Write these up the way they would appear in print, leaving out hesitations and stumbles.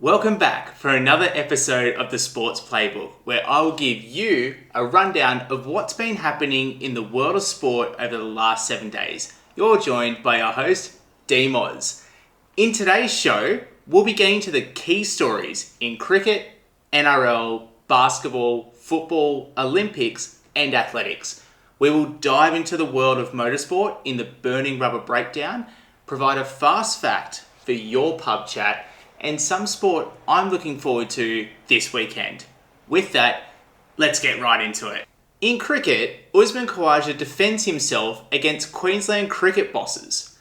Welcome back for another episode of the Sports Playbook, where I will give you a rundown of what's been happening in the world of sport over the last 7 days. You're joined by our host, D-Moz. In today's show, we'll be getting to the key stories in cricket, NRL, basketball, football, Olympics, and athletics. We will dive into the world of motorsport in the Burning Rubber Breakdown, provide a fast fact for your pub chat, and some sport I'm looking forward to this weekend. With that, let's get right into it. In cricket, Usman Khawaja defends himself against Queensland cricket bosses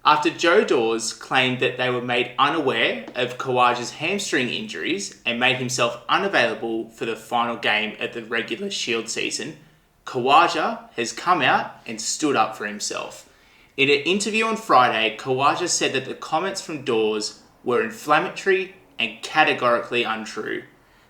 after Joe Dawes claimed that they were made unaware of Khawaja's hamstring injuries and made himself unavailable for the final game of the regular Shield season. Khawaja has come out and stood up for himself. In an interview on Friday, Khawaja said that the comments from Dawes were inflammatory and categorically untrue.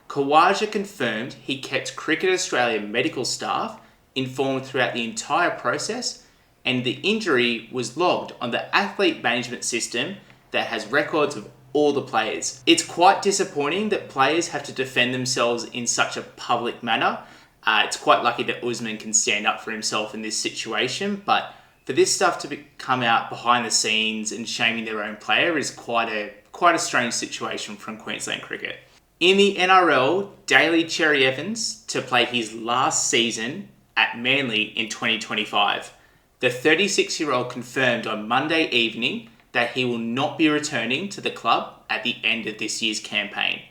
Khawaja confirmed he kept Cricket Australia medical staff informed throughout the entire process, and the injury was logged on the athlete management system that has records of all the players. It's quite disappointing that players have to defend themselves in such a public manner. It's quite lucky that Usman can stand up for himself in this situation, but for this stuff to come out behind the scenes and shaming their own player is quite a strange situation from Queensland cricket. In the NRL, Daly Cherry Evans to play his last season at Manly in 2025. The 36-year-old confirmed on Monday evening that he will not be returning to the club at the end of this year's campaign.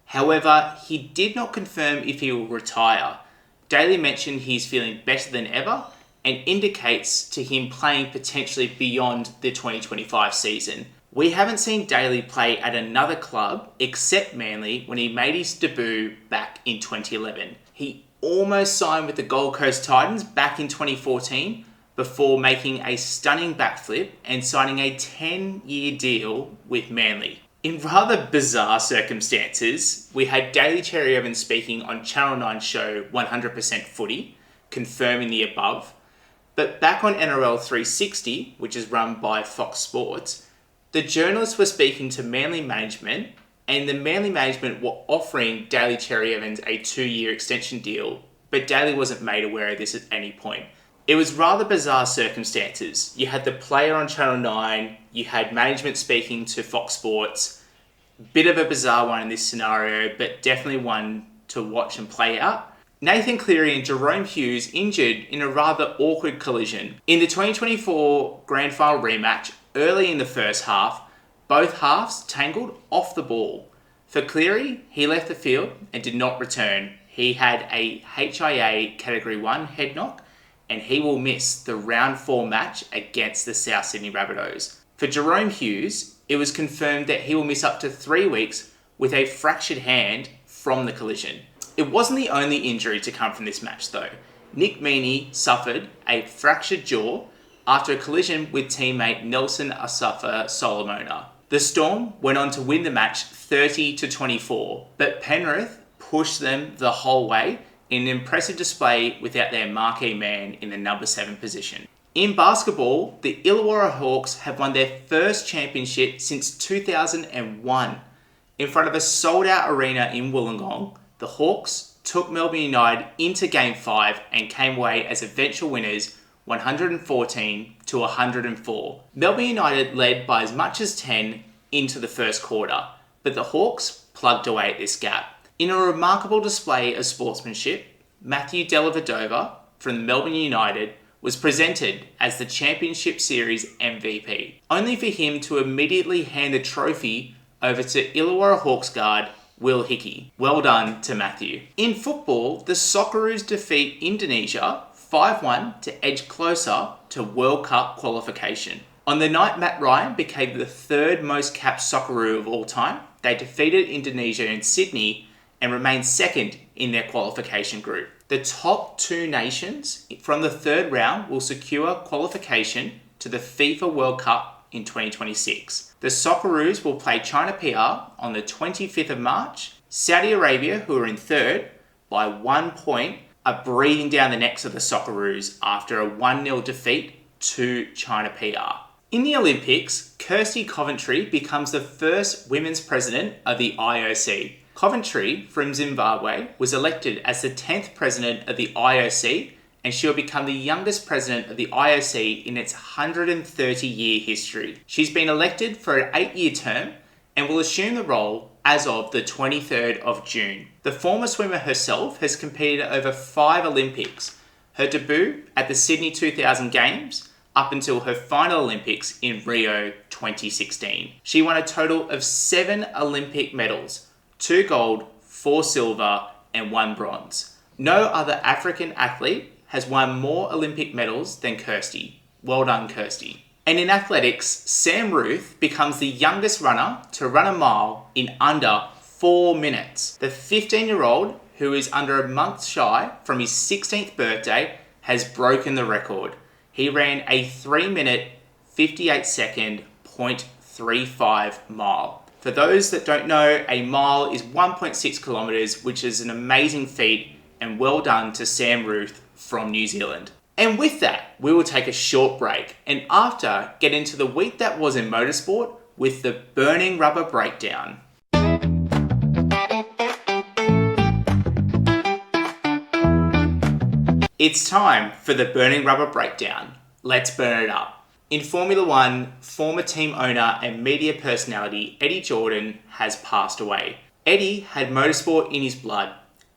However, he did not confirm if he will retire. Daly mentioned he's feeling better than ever and indicates to him playing potentially beyond the 2025 season. We haven't seen Daly play at another club except Manly when he made his debut back in 2011. He almost signed with the Gold Coast Titans back in 2014 before making a stunning backflip and signing a 10-year deal with Manly. In rather bizarre circumstances, we had Daly Cherry Evans speaking on Channel 9's show 100% Footy, confirming the above. But back on NRL 360, which is run by Fox Sports, the journalists were speaking to Manly management, and the Manly management were offering Daly Cherry Evans a 2-year extension deal, but Daly wasn't made aware of this at any point. It was rather bizarre circumstances. You had the player on Channel 9, you had management speaking to Fox Sports. Bit of a bizarre one in this scenario, but definitely one to watch and play out. Nathan Cleary and Jerome Hughes injured in a rather awkward collision. In the 2024 Grand Final rematch, early in the first half, both halves tangled off the ball. For Cleary, he left the field and did not return. He had a HIA Category 1 head knock, and he will miss the round 4 match against the South Sydney Rabbitohs. For Jerome Hughes, it was confirmed that he will miss up to 3 weeks with a fractured hand from the collision. It wasn't the only injury to come from this match though. Nick Meaney suffered a fractured jaw after a collision with teammate Nelson Asafa Solomona. The Storm went on to win the match 30-24, but Penrith pushed them the whole way in an impressive display without their marquee man in the number 7 position. In basketball, the Illawarra Hawks have won their first championship since 2001. In front of a sold-out arena in Wollongong, the Hawks took Melbourne United into Game 5 and came away as eventual winners 114-104. Melbourne United led by as much as 10 into the first quarter, but the Hawks plugged away at this gap. In a remarkable display of sportsmanship, Matthew Dellavedova from Melbourne United was presented as the Championship Series MVP, only for him to immediately hand the trophy over to Illawarra Hawks guard Will Hickey. Well done to Matthew. In football, the Socceroos defeat Indonesia 5-1 to edge closer to World Cup qualification. On the night Matt Ryan became the 3rd most capped Socceroo of all time, they defeated Indonesia in Sydney and remained 2nd in their qualification group. The top 2 nations from the 3rd round will secure qualification to the FIFA World Cup in 2026. The Socceroos will play China PR on the 25th of March. Saudi Arabia, who are in 3rd, by 1 point, are breathing down the necks of the Socceroos after a 1-0 defeat to China PR. In the Olympics, Kirsty Coventry becomes the first women's president of the IOC. Coventry from Zimbabwe was elected as the 10th president of the IOC, and she will become the youngest president of the IOC in its 130-year history. She's been elected for an 8-year term and will assume the role as of the 23rd of June. The former swimmer herself has competed at over 5 Olympics. Her debut at the Sydney 2000 Games up until her final Olympics in Rio 2016. She won a total of 7 Olympic medals, 2 gold, 4 silver, and 1 bronze. No other African athlete has won more Olympic medals than Kirsty. Well done, Kirsty. And in athletics, Sam Ruth becomes the youngest runner to run a mile in under 4 minutes. The 15-year-old, who is under a month shy from his 16th birthday, has broken the record. He ran a 3-minute, 58-second, 0.35 mile. For those that don't know, a mile is 1.6 kilometres, which is an amazing feat, and well done to Sam Ruth from New Zealand. And with that, we will take a short break, and after, get into the week that was in motorsport with the burning rubber breakdown. It's time for the burning rubber breakdown. Let's burn it up. In Formula One, former team owner and media personality Eddie Jordan has passed away. Eddie had motorsport in his blood,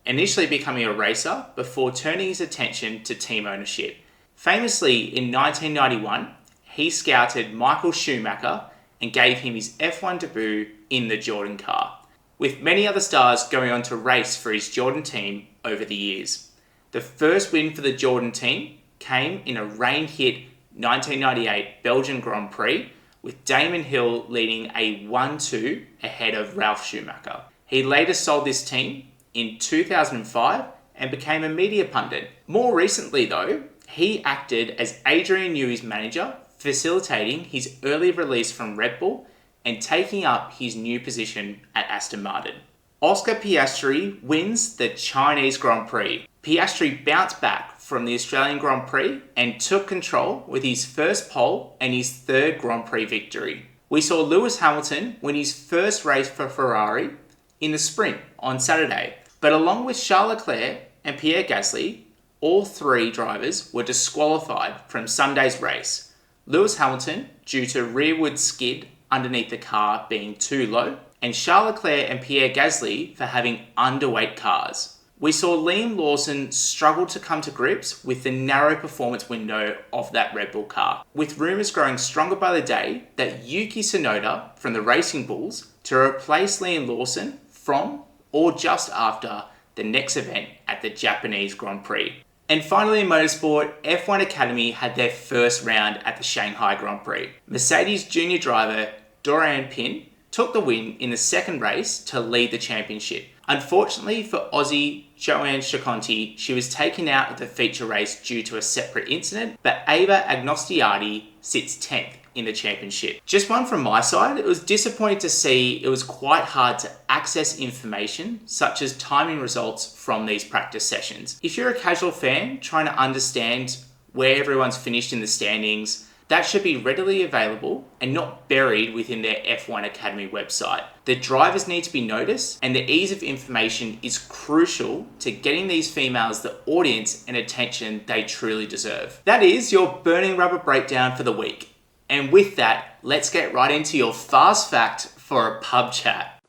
initially becoming a racer before turning his attention to team ownership. Famously, in 1991, he scouted Michael Schumacher and gave him his F1 debut in the Jordan car, with many other stars going on to race for his Jordan team over the years. The first win for the Jordan team came in a rain-hit 1998 Belgian Grand Prix, with Damon Hill leading a 1-2 ahead of Ralf Schumacher. He later sold this team in 2005 and became a media pundit. More recently though, he acted as Adrian Newey's manager, facilitating his early release from Red Bull and taking up his new position at Aston Martin. Oscar Piastri wins the Chinese Grand Prix. Piastri bounced back from the Australian Grand Prix and took control with his first pole and his 3rd Grand Prix victory. We saw Lewis Hamilton win his first race for Ferrari in the sprint on Saturday, but along with Charles Leclerc and Pierre Gasly, all 3 drivers were disqualified from Sunday's race. Lewis Hamilton, due to rearward skid underneath the car being too low, and Charles Leclerc and Pierre Gasly for having underweight cars. We saw Liam Lawson struggle to come to grips with the narrow performance window of that Red Bull car, with rumours growing stronger by the day that Yuki Tsunoda from the Racing Bulls to replace Liam Lawson from or just after the next event at the Japanese Grand Prix. And finally in motorsport, F1 Academy had their first round at the Shanghai Grand Prix. Mercedes junior driver Dorian Pin took the win in the second race to lead the championship. Unfortunately for Aussie Joanne Chaconti, she was taken out of the feature race due to a separate incident, but Ava Agnostiardi sits 10th in the championship. Just one from my side, it was disappointing to see it was quite hard to access information such as timing results from these practice sessions. If you're a casual fan trying to understand where everyone's finished in the standings, that should be readily available and not buried within their F1 Academy website. The drivers need to be noticed, and the ease of information is crucial to getting these females the audience and attention they truly deserve. That is your burning rubber breakdown for the week. And with that, let's get right into your fast fact for a pub chat.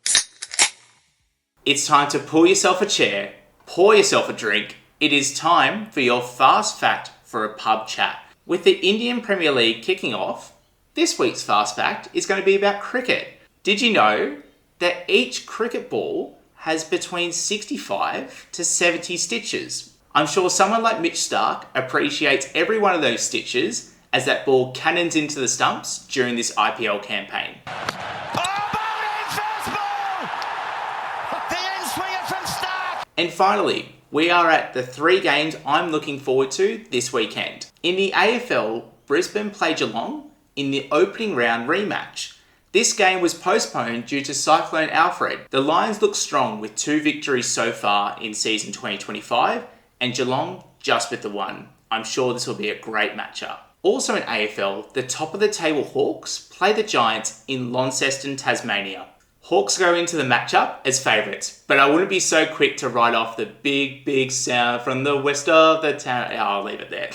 It's time to pull yourself a chair, pour yourself a drink. It is time for your fast fact for a pub chat. With the Indian Premier League kicking off, this week's fast fact is going to be about cricket. Did you know that each cricket ball has between 65 to 70 stitches? I'm sure someone like Mitch Stark appreciates every one of those stitches as that ball cannons into the stumps during this IPL campaign. And finally, we are at the 3 games I'm looking forward to this weekend. In the AFL, Brisbane play Geelong in the opening round rematch. This game was postponed due to Cyclone Alfred. The Lions look strong with 2 victories so far in season 2025 and Geelong just with the 1. I'm sure this will be a great matchup. Also in AFL, the top of the table Hawks play the Giants in Launceston, Tasmania. Hawks go into the matchup as favourites, but I wouldn't be so quick to write off the big sound from the west of the town. I'll leave it there.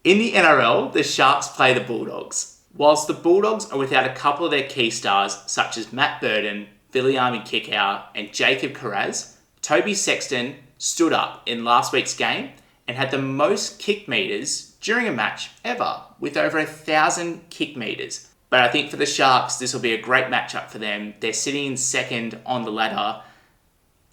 In the NRL, the Sharks play the Bulldogs. Whilst the Bulldogs are without a couple of their key stars, such as Matt Burton, Viliami Kikau, and Jacob Carraz, Toby Sexton stood up in last week's game and had the most kick meters during a match ever, with over 1,000 kick meters. But I think for the Sharks, this will be a great matchup for them. They're sitting in second on the ladder.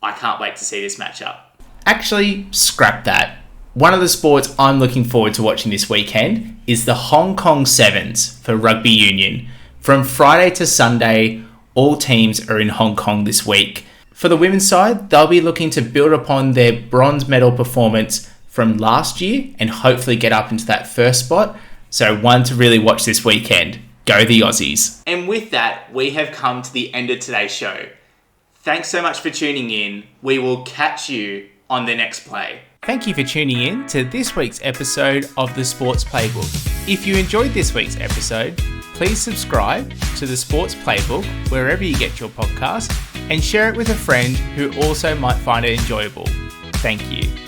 I can't wait to see this matchup. Actually, scrap that. One of the sports I'm looking forward to watching this weekend is the Hong Kong Sevens for rugby union. From Friday to Sunday, all teams are in Hong Kong this week. For the women's side, they'll be looking to build upon their bronze medal performance from last year and hopefully get up into that first spot. So one to really watch this weekend. Go the Aussies. And with that, we have come to the end of today's show. Thanks so much for tuning in. We will catch you on the next play. Thank you for tuning in to this week's episode of the Sports Playbook. If you enjoyed this week's episode, please subscribe to the Sports Playbook wherever you get your podcast and share it with a friend who also might find it enjoyable. Thank you.